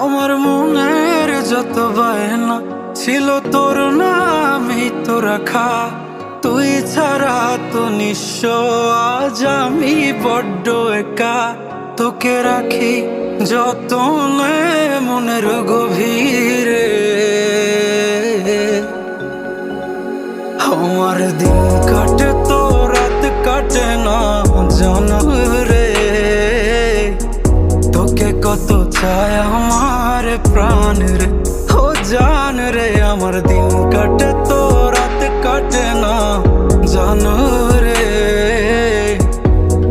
আমার মনের যত বায়না ছিল তোর নামই তো রাখা। তুই ছাড়া তো নিঃস্ব আজ আমি বড্ড একা। তোকে রাখি যতনে মনের গভীরে। আমার দিন কাটে তো রাত কাটে না জানো রে। তোকে কত চায় আমার প্রাণ রে, ও জান রে। আমার দিন কাটে তো রাত কাটে না জানো রে।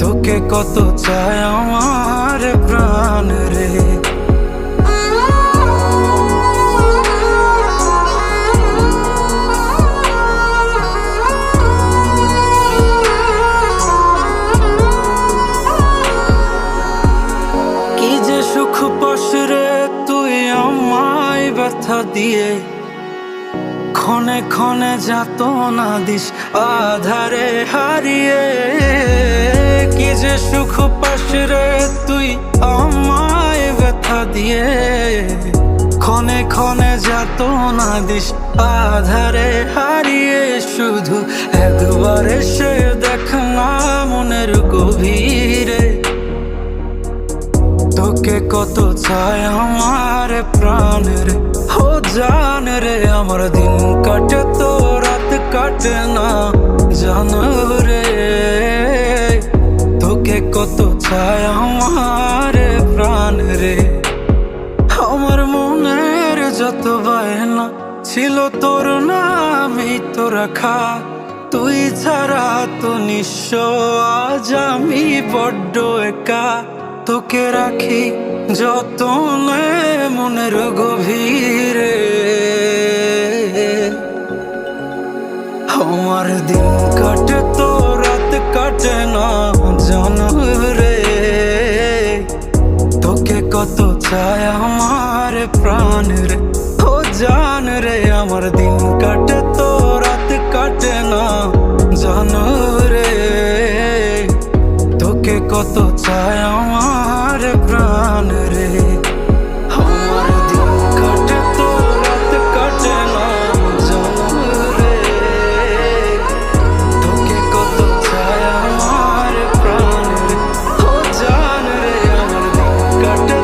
তোকে কত চায় আমার প্রাণ রে। কি যে সুখ পাস রে তুই আমায় ব্যথা দিয়ে, ক্ষণে ক্ষণে যাতনা দিস আধারে হারিয়ে। কি যে সুখ পাস রে তুই আমায় ব্যথা দিয়ে, ক্ষণে ক্ষণে যাতনা দিস আধারে হারিয়ে। শুধু একবার এসে দেখ না মনের গভীরে। তোকে কত চায় আমার প্রাণ রে, ও জান রে। আমার দিন কাটে তো রাত কাটে না জানো রে। তোকে কত চায় আমার প্রাণ রে। আমার মনের যত বায়না ছিল তোর নামই তো রাখা। তুই ছাড়া তো নিঃস্ব আজ আমি বড্ড একা। তোকে রাখি যতনে মনের গভীরে। আমার দিন কাটে তো রাত কাটে না জানো রে। তোকে কত চায় আমার প্রাণ রে, ও জান রে। আমার দিন কাটে তো রাত কাটে না জানো রে। তোকে কত চায় আমার প্রাণ রে। আমার দিন কাটে তো রাত কাটে না জানো রে। তোকে কত চায় আমার প্রাণ রে, ও জান রে। আমার দিন কাটে